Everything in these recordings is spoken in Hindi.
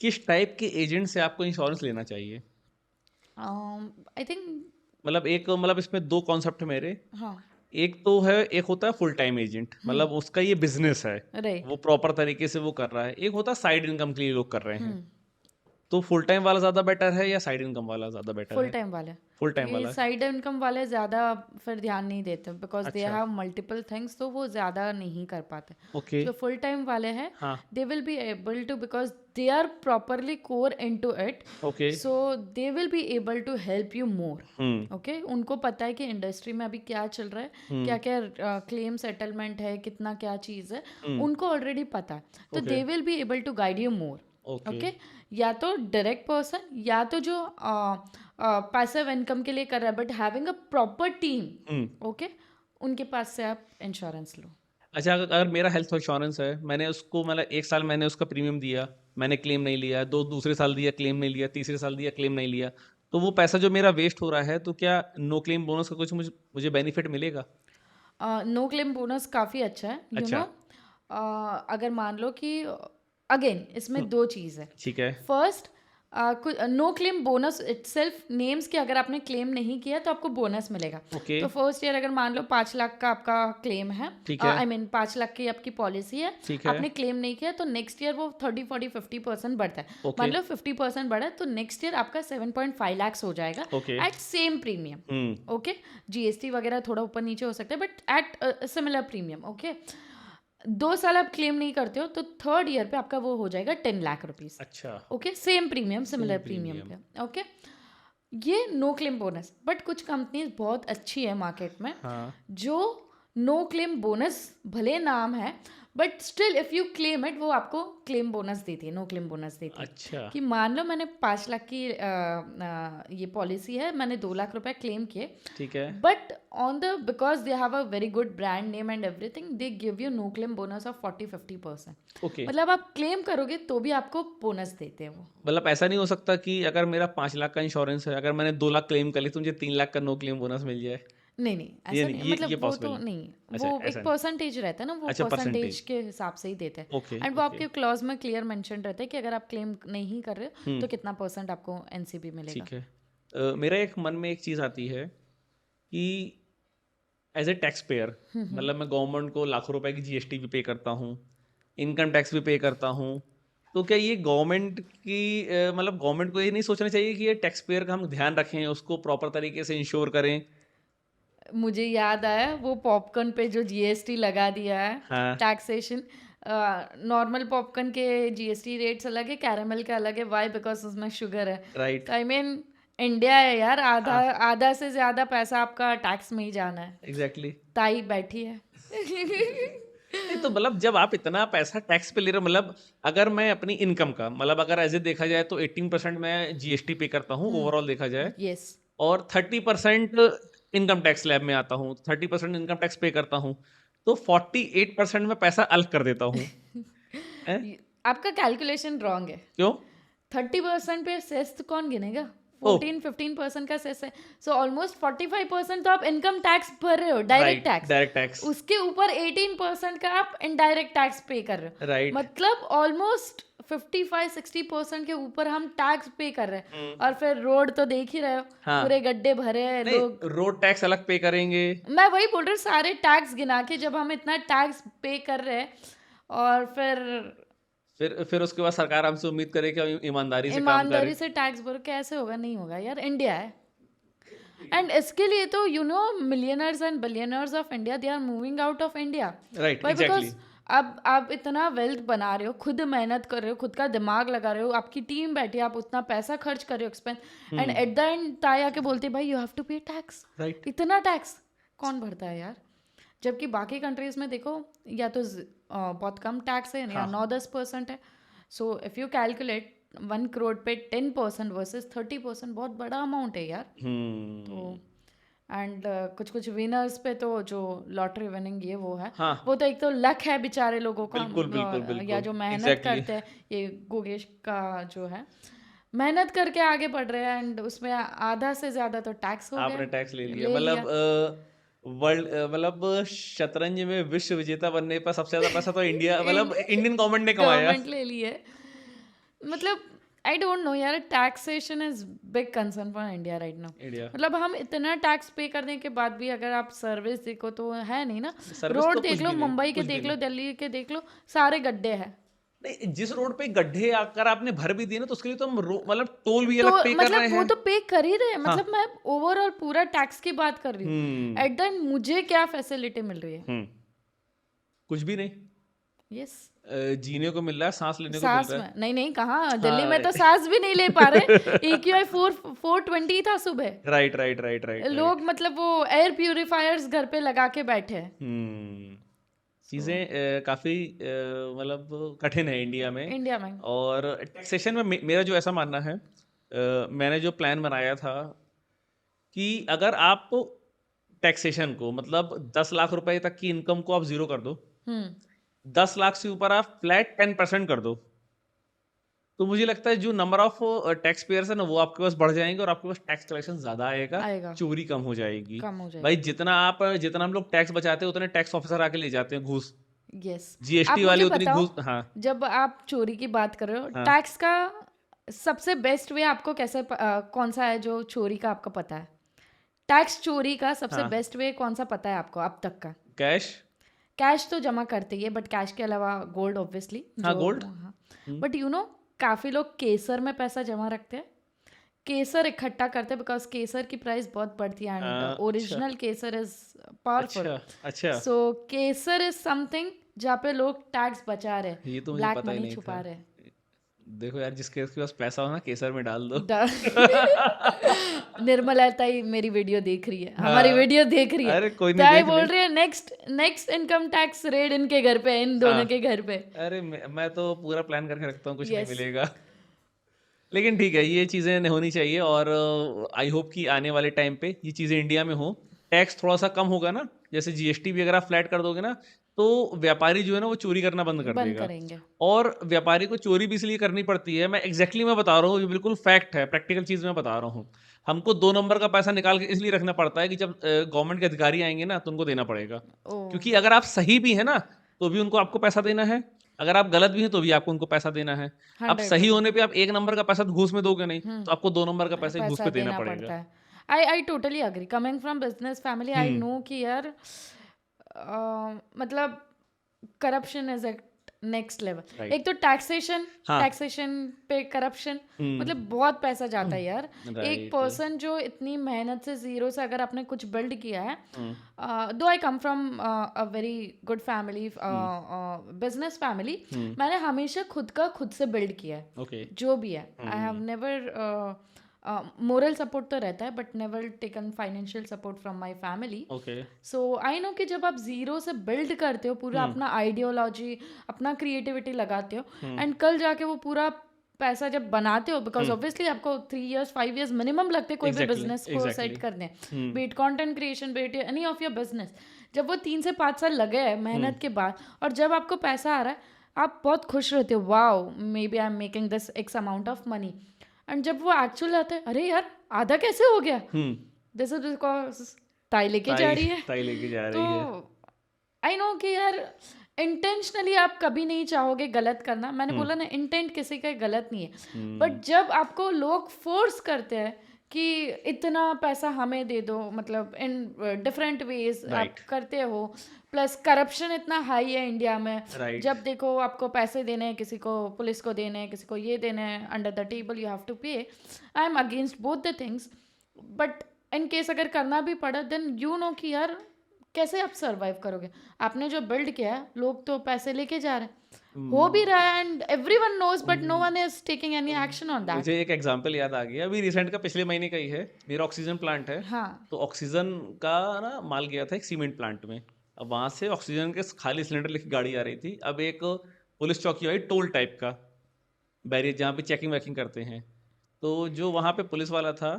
किस टाइप के एजेंट से आपको इंश्योरेंस लेना चाहिए? आई थिंक मतलब एक मतलब इसमें 2 कॉन्सेप्ट है मेरे। हाँ। एक तो है, एक होता है फुल टाइम एजेंट, मतलब उसका ये बिज़नेस है, राइट। वो प्रॉपर तरीके से वो कर रहा है। एक होता है साइड इनकम के लिए लोग कर रहे हैं। हम्म। तो फुल टाइम वाला ज़्यादा बेटर है या साइड इनकम वाला ज़्यादा बेटर फुल है? टाइम वाले, फुल टाइम ये वाला। साइड इनकम वाले ज़्यादा फिर ध्यान नहीं देते बिकॉज दे अच्छा, हैव मल्टीपल थिंग्स, तो वो ज़्यादा नहीं कर पाते। ओके। जो फुल टाइम वाले हैं हाँ, they will be able to, because they are properly core into it, okay. So they will be able to help you more. Hmm, okay, उनको पता है कि इंडस्ट्री में अभी क्या चल रहा है, क्या हुँ, क्या क्लेम सेटलमेंट है, कितना क्या चीज़ है, हुँ, उनको ऑलरेडी पता है, तो okay, they will be able to guide you more. Okay. Okay, या तो डायरेक्ट पर्सन या तो जो पैसिव इनकम के लिए कर रहा है but having a proper team, hmm. Okay, उनके पास से आप इंश्योरेंस लो। अच्छा, अगर अगर मेरा हेल्थ इंश्योरेंस है, मैंने उसको मतलब 1 साल मैंने उसका प्रीमियम दिया, मैंने क्लेम नहीं लिया, दूसरे साल दिया क्लेम नहीं लिया, तीसरे साल दिया क्लेम नहीं लिया, तो वो पैसा जो मेरा वेस्ट हो रहा है, तो क्या नो क्लेम बोनस का कुछ मुझे मुझे बेनिफिट मिलेगा? नो क्लेम बोनस काफ़ी अच्छा है, अच्छा। अगर मान लो कि अगेन हुँ, इसमें दो चीज़ है। ठीक है। First, no claim bonus itself names कि अगर आपने क्लेम नहीं किया तो आपको बोनस मिलेगा। ओके, तो फर्स्ट ईयर अगर मान लो 5 लाख का आपका क्लेम है, ठीक है, आई मीन 5 लाख की आपकी पॉलिसी है, ठीक है। आपने क्लेम नहीं किया तो नेक्स्ट ईयर वो 30 40 50% बढ़ता है। ओके, मान लो 50% बढ़ा तो नेक्स्ट ईयर आपका 7.5 lakhs हो जाएगा ओके। At same premium. हुँ, ओके, जीएसटी वगैरह थोड़ा ऊपर नीचे हो सकता है but at similar premium. Okay, 2 साल आप क्लेम नहीं करते हो तो थर्ड ईयर पे आपका वो हो जाएगा 10 लाख रुपीज। अच्छा, okay, same premium same similar premium premium. पे। ओके, ये नो क्लेम बोनस, बट कुछ कंपनीज बहुत अच्छी है मार्केट में हाँ, जो नो क्लेम बोनस भले नाम है but still if you claim it वो आपको क्लेम बोनस देती है, नो क्लेम बोनस देती है। अच्छा, कि मान लो मैंने 5 लाख की ये पॉलिसी है, मैंने 2 लाख रुपए क्लेम किए, ठीक है, but on the because they have a very good brand name and everything they give you know claim bonus of 40 50%। Okay. मतलब आप क्लेम करोगे तो भी आपको बोनस देते हैं वो। मतलब ऐसा नहीं हो सकता कि अगर मेरा 5 लाख का इंश्योरेंस है, अगर मैंने 2 लाख क्लेम कर ली, तो मुझे 3 लाख का नो क्लेम बोनस मिल जाए? नहीं नहीं, ये ऐसा नहीं, नहीं, ये मतलब वो तो पॉसिबल नहीं। नहीं, वो अच्छा, ऐसा एक नहीं। परसेंटेज रहता है ना, वो अच्छा, परसेंटेज परसेंटेज। के हिसाब से ही देते हैं। ओके, एंड वो ओके। आपके क्लॉज में क्लियर मेंशन रहता है कि अगर आप क्लेम नहीं कर रहे हो हुँ, तो कितना परसेंट आपको एनसीबी मिलेगा। ठीक है। मेरा एक मन में एक चीज़ आती है कि एज़ ए टैक्स पेयर, मतलब मैं गवर्नमेंट को लाखों रुपए की जीएसटी भी पे करता हूँ, इनकम टैक्स भी पे करता हूँ। तो क्या ये गवर्नमेंट की मतलब गवर्नमेंट को ये नहीं सोचना चाहिए कि ये टैक्स पेयर का हम ध्यान रखें, उसको प्रॉपर तरीके से इंश्योर करें? मुझे याद आया वो पॉपकॉर्न पे जो जीएसटी लगा दिया है, हाँ, टैक्सेशन। नॉर्मल पॉपकॉर्न के जीएसटी रेट्स अलग है, कैरामल का अलग है, वाई बिकॉज उसमें शुगर है। राइट। तो आई मीन इंडिया है यार, आधा हाँ, आधा से ज़्यादा पैसा आपका टैक्स में ही जाना है। एग्ज़ैक्टली। ताई बैठी है। नहीं तो मतलब जब आप इतना पैसा टैक्स पे ले रहे हो, मतलब अगर मैं अपनी इनकम का मतलब अगर एज ए देखा जाए तो 18% मैं जीएसटी पे करता हूँ ओवरऑल देखा जाए, यस। और 30% इनकम टैक्स स्लैब में आता हूँ, 30% इनकम टैक्स पे करता हूँ, तो 48% में पैसा अलग कर देता हूँ। हैं? आपका कैलकुलेशन रॉन्ग है। क्यों? 30% पे सेस तो कौन गिनेगा? ओ, 14 15% का सेस है, सो ऑलमोस्ट 45% तो आप इनकम टैक्स भर रहे हो, direct right, tax. Direct tax. उसके ऊपर 18% का आप इनडायरेक्ट टैक्स पे कर रहे हो, राइट। मतलब ऑलमोस्ट 55 60% के ऊपर हम टैक्स पे कर रहे हैं। हम्म। और फिर रोड तो देख ही रहे हो, पूरे हाँ। गड्ढे भरे हैं नहीं, लोग। रोड टैक्स अलग पे करेंगे। मैं वही बोल रही हूँ, सारे टैक्स गिना के जब हम इतना टैक्स पे कर रहे हैं और फिर फिर उसके बाद सरकार हमसे उम्मीद करे कि हम ईमानदारी से काम करें। ईमानदारी से टैक्स भरो, कैसे होगा? नहीं होगा यार, इंडिया है। एंड इसके लिए तो you know millionaires and billionaires of India they are moving out of India. Right, why? Exactly. Because अब आप इतना वेल्थ बना रहे हो, खुद मेहनत कर रहे हो, खुद का दिमाग लगा रहे हो, आपकी टीम बैठी है, आप उतना पैसा खर्च कर रहे हो, expense, and at the end ताई आके बोलते भाई यू हैव टू पे टैक्स। राइट। इतना टैक्स कौन भरता है यार? जबकि बाकी कंट्रीज में देखो, या तो बहुत कम टैक्स है या हाँ। 9 10% है। So if you calculate 1 crore पे 10% वर्सेस 30%, बहुत बड़ा अमाउंट है यार। तो हम्म। एंड कुछ कुछ विनर्स पे तो जो लॉटरी विनिंग ये वो है, हाँ, वो तो एक तो लक है बेचारे लोगों का, बिल्कुल, बिल्कुल, या बिल्कुल, जो मेहनत एग्ज़ैक्टली। करते हैं, ये गोगेश का जो है, मेहनत करके आगे बढ़ रहे हैं एंड उसमें आधा से ज़्यादा तो टैक्स हो आपने गया, टैक्स ले लिया, ले मतलब लिया। वर्ल्ड मतलब शतरंज में विश्व विजेता बनने पर सबसे ज़्यादा पैसा तो इंडिया मतलब इंडियन गवर्नमेंट ने कमाया। गवर्नमेंट ले ली है। मतलब आई डोंट नो यार, taxation is big concern for India right now. India मतलब हम इतना टैक्स पे करने के बाद भी अगर आप सर्विस देखो तो है नहीं ना. सर्विस रोड तो देख कुछ लो, भी नहीं, मुंबई के कुछ भी देख लो, नहीं। दिल्ली के देख लो, सारे गड्ढे हैं. नहीं, जिस रोड पे गड्ढे अगर आपने भर भी दिए ना तो उसके लिए तो हम मतलब टोल भी तो अलग पे कर रहे मतलब वो हैं। तो पे कर ही रहे हैं. हाँ। मतलब मैं ओवरऑल पूरा टैक्स की बात कर रही हूँ. हम्म एट द एंड मुझे क्या फैसिलिटी मिल रही है? कुछ भी नहीं। यस. जीने को मिल रहा है, सांस लेने को मिल सांस रहा में नहीं कहाँ, है। दिल्ली में तो हाँ। सांस भी नहीं ले पा रहे. EQI 420 था सुबह. Right right right right right. लोग मतलब वो एयर प्यूरिफायर्स घर पे लगा के बैठे हैं. चीज़ें काफ़ी मतलब कठिन है इंडिया में। इंडिया में और टैक्सेशन में मेरा जो ऐसा मानना है, मैंने जो प्लान बनाया था कि अगर आप टैक्सेशन को मतलब 10 लाख रुपए तक की इनकम को आप जीरो कर दो, 10 लाख से ऊपर आप फ्लैट 10% कर दो, तो मुझे लगता है जो नंबर ऑफ टैक्स पेयर्स है ना वो आपके पास बढ़ जाएंगे और आपके पास टैक्स कलेक्शन ज्यादा आएगा, आएगा, चोरी कम हो जाएगी। कम हो जाएगा. भाई जितना हम लोग टैक्स बचाते हैं उतने टैक्स ऑफिसर आके ले जाते हैं घूस। यस. आप जीएसटी वाले मुझे उतनी बताओ, घूस। हाँ जब आप चोरी की बात कर रहे हो, हाँ। टैक्स का सबसे बेस्ट वे आपको कैसे कौन सा है जो चोरी का आपको पता है? टैक्स चोरी का सबसे हाँ। बेस्ट वे कौन सा पता है आपको अब तक का? कैश। कैश तो जमा करते ही है, बट कैश के अलावा गोल्ड ऑब्वियसली. हाँ गोल्ड। हाँ. बट यू नो काफ़ी लोग केसर में पैसा जमा रखते हैं. केसर इकट्ठा करते हैं बिकॉज केसर की प्राइस बहुत बढ़ती है एंड अच्छा ओरिजिनल केसर इज पावरफुल. अच्छा अच्छा। सो केसर इज समथिंग जहाँ पे लोग टैक्स बचा रहे, ये तो मुझे ब्लैक पता ही मनी नहीं छुपा था। रहे. देखो यार, जिसके पास पैसा हो ना केसर में डाल दो। निर्मला ताई मेरी वीडियो देख रही है, हमारी हाँ। वीडियो देख रही है. अरे कोई नहीं, ताई देख बोल ले। रही है नेक्स्ट इनकम टैक्स रेड इनके घर पे है, इन दोनों हाँ। के घर पे. अरे मैं तो पूरा प्लान करके रखता हूँ, कुछ नहीं यस. मिलेगा। लेकिन ठीक है, ये चीज़ें होनी चाहिए और आई होप कि आने वाले टाइम पे ये चीज़ें इंडिया में हो। टैक्स थोड़ा सा कम होगा ना, जैसे जीएसटी भी अगर आप फ्लैट कर दोगे ना तो व्यापारी जो है ना वो चोरी करना बंद कर बंद देगा। करेंगे. और व्यापारी को चोरी भी इसलिए करनी पड़ती है, मैं बता रहा हूँ, ये बिल्कुल फैक्ट है, प्रैक्टिकल चीज़ मैं बता रहा हूँ। हमको 2 नंबर का पैसा निकाल के इसलिए रखना पड़ता है कि जब गवर्नमेंट के अधिकारी आएंगे ना तो उनको देना पड़ेगा। ओ. क्योंकि अगर आप सही भी है ना तो भी उनको आपको पैसा देना है, अगर आप गलत भी हैं तो भी आपको उनको पैसा देना है। अब 100 सही होने पे आप 1 नंबर का पैसा तो घूस में दोगे नहीं, तो आपको 2 नंबर का पैसा ही घूस पैसा पे देना देना पड़ेगा। पड़ता है. I totally agree. Coming from business family I know कि यार मतलब corruption is at next level. Right. एक तो टैक्सेशन, हाँ। टैक्सेशन पे करप्शन, मतलब बहुत पैसा जाता है यार. एक Right. पर्सन जो इतनी मेहनत से जीरो से अगर आपने कुछ बिल्ड किया है, though I come from a very good family, business family, मैंने हमेशा खुद से बिल्ड किया है. Okay. जो भी है, I have never moral support तो रहता है but never taken financial support from my family. Okay. So I know कि जब आप जीरो से बिल्ड करते हो पूरा अपना आइडियोलॉजी, अपना क्रिएटिविटी लगाते हो, एंड कल जाके वो पूरा पैसा जब बनाते हो, बिकॉज ऑब्वियसली आपको 3 years 5 years मिनिमम लगते हैं कोई भी Exactly, बिजनेस को सेट exactly. करने, beat content creation, beat any of your business. जब वो 3 से 5 साल लगे हैं मेहनत के बाद, और जब आपको पैसा आ रहा है, आप बहुत खुश रहते हो, wow maybe I am making this x amount of money. And जब वो एक्चुअल आता है, अरे यार आधा कैसे हो गया, दिस इज बिकॉज ताई लेके जा रही है. ताई लेके जा तो रही है। आई नो कि यार इंटेंशनली आप कभी नहीं चाहोगे गलत करना. मैंने बोला ना, इंटेंट किसी का गलत नहीं है, बट जब आपको लोग फोर्स करते हैं कि इतना पैसा हमें दे दो, मतलब इन डिफरेंट वेज आप करते हो, प्लस करप्शन इतना हाई है इंडिया में. Right. जब देखो आपको पैसे देने हैं, किसी को पुलिस को देने हैं, किसी को ये देने हैं, under the table you have to pay. I am against both the things, but in case अगर करना भी पड़ा, देन यू नो कि यार कैसे आप सर्वाइव करोगे. आपने जो बिल्ड किया है, लोग तो पैसे लेके जा रहे हैं, हो भी रहा है, and everyone knows, but no one is taking any action on that. मुझे एक एग्जांपल याद आ गया, अभी रिसेंट का पिछले महीने का ही है. मेरा ऑक्सीजन प्लांट है. हाँ. तो ऑक्सीजन का ना माल गया था एक सीमेंट प्लांट में. अब वहां से ऑक्सीजन के खाली सिलेंडर लेके गाड़ी आ रही थी. अब एक पुलिस चौकी आई, टोल टाइप का बैरियर जहाँ पे चेकिंग वैकिंग करते हैं. तो जो वहाँ पे पुलिस वाला था,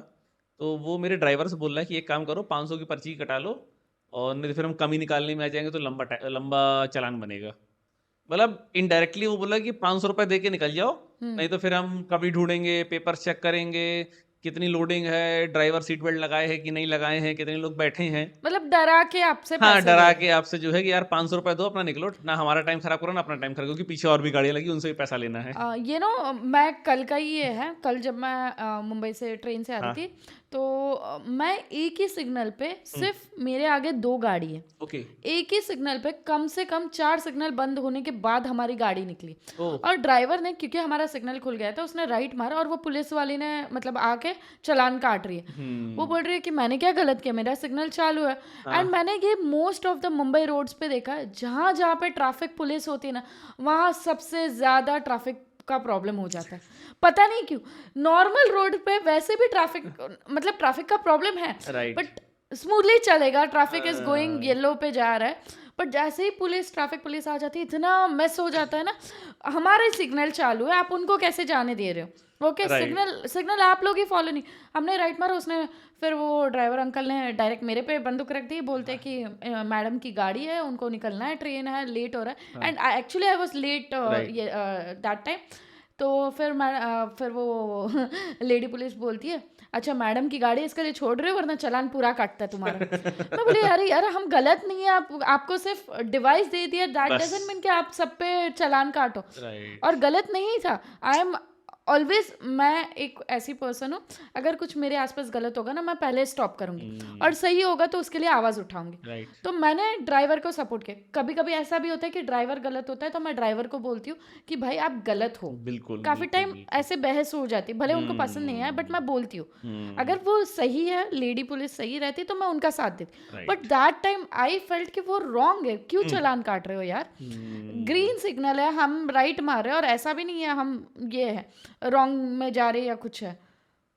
तो वो मेरे ड्राइवर से बोल रहा है कि एक काम करो, 500 की पर्ची कटा लो, और नहीं तो फिर हम कमी निकालने में आ जाएंगे तो लंबा चालान बनेगा. मतलब इनडायरेक्टली वो बोला कि 500 रुपये दे के निकल जाओ, नहीं तो फिर हम कभी ढूंढेंगे, पेपर चेक करेंगे, कितनी लोडिंग है, ड्राइवर सीट बेल्ट लगाए हैं कि नहीं लगाए हैं, कितने लोग बैठे हैं। मतलब डरा के आपसे हाँ, पैसे डरा ले के आपसे जो है कि यार 500 रुपए दो, अपना निकलो, ना हमारा टाइम खराब करो ना अपना टाइम खराब करो, क्योंकि पीछे और भी गाड़ियां लगी, उनसे भी पैसा लेना है। ये नो मैं कल का ही ये है, कल जब मैं मुंबई से ट्रेन से आ हाँ। रही थी तो मैं एक ही सिग्नल पे सिर्फ मेरे आगे 2 गाड़ी है, ओके। एक ही सिग्नल पे कम से कम 4 सिग्नल बंद होने के बाद हमारी गाड़ी निकली। ओह। और ड्राइवर ने, क्योंकि हमारा सिग्नल खुल गया था, उसने राइट मारा और वो पुलिस वाली ने मतलब आके चालान काट रही है। वो बोल रही है कि मैंने क्या गलत किया, मेरा सिग्नल चालू है। एंड मैंने ये most of the Mumbai roads पे देखा है, जहाँ जहाँ पे ट्रैफिक पुलिस होती है ना, वहाँ सबसे ज़्यादा ट्रैफिक का प्रॉब्लम हो जाता है। पता नहीं क्यों, नॉर्मल रोड पे वैसे भी ट्रैफिक मतलब ट्रैफिक का प्रॉब्लम है, राइट। बट स्मूथली चलेगा, ट्रैफिक इज गोइंग येलो पे जा रहा है। बट जैसे ही ट्रैफिक पुलिस आ जाती है, इतना मेस हो जाता है ना। हमारे सिग्नल चालू है, आप उनको कैसे जाने दे रहे हो? ओके, सिग्नल आप लोग ही फॉलो नहीं, हमने राइट मारा, उसने फिर वो ड्राइवर अंकल ने डायरेक्ट मेरे पे बंदूक रख दी, बोलते कि मैडम की गाड़ी है, उनको निकलना है, ट्रेन है, लेट हो रहा है। And actually I was let that time. तो फिर वो लेडी पुलिस बोलती है, अच्छा मैडम की गाड़ी इसके लिए छोड़ रहे हो वरना चालान पूरा काटता है तुम्हारा। मैं बोली अरे यार हम गलत नहीं है, आपको सिर्फ डिवाइस दे दिया, दैट डजंट मीन कि आप सब पे चालान काटो। राइट। और गलत नहीं था। आई एम ऑलवेज, मैं एक ऐसी पर्सन हूँ, अगर कुछ मेरे आसपास गलत होगा ना, मैं पहले स्टॉप करूंगी और सही होगा तो उसके लिए आवाज़ उठाऊंगी। राइट। तो मैंने ड्राइवर को सपोर्ट किया। कभी कभी ऐसा भी होता है कि ड्राइवर गलत होता है तो मैं ड्राइवर को बोलती हूँ कि भाई आप गलत हो। बिल्कुल। काफ़ी टाइम ऐसे बहस हो जाती है, भले उनको पसंद नहीं है बट मैं बोलती हूँ। अगर वो सही है, लेडी पुलिस सही रहती तो मैं उनका साथ देती। But that time I felt कि वो रॉन्ग है, क्यों चालान काट रहे हो यार? ग्रीन सिग्नल है, हम राइट मार रहे हैं और ऐसा भी नहीं है हम ये है रॉन्ग में जा रहे या कुछ है।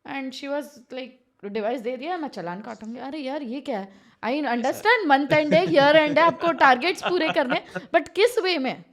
And she was like device दे दिया, मैं चालान काटूंगी। अरे यार ये क्या है? आई अंडरस्टैंड मंथ एंड है, ईयर एंड है, आपको टारगेट्स पूरे करने, बट किस वे में?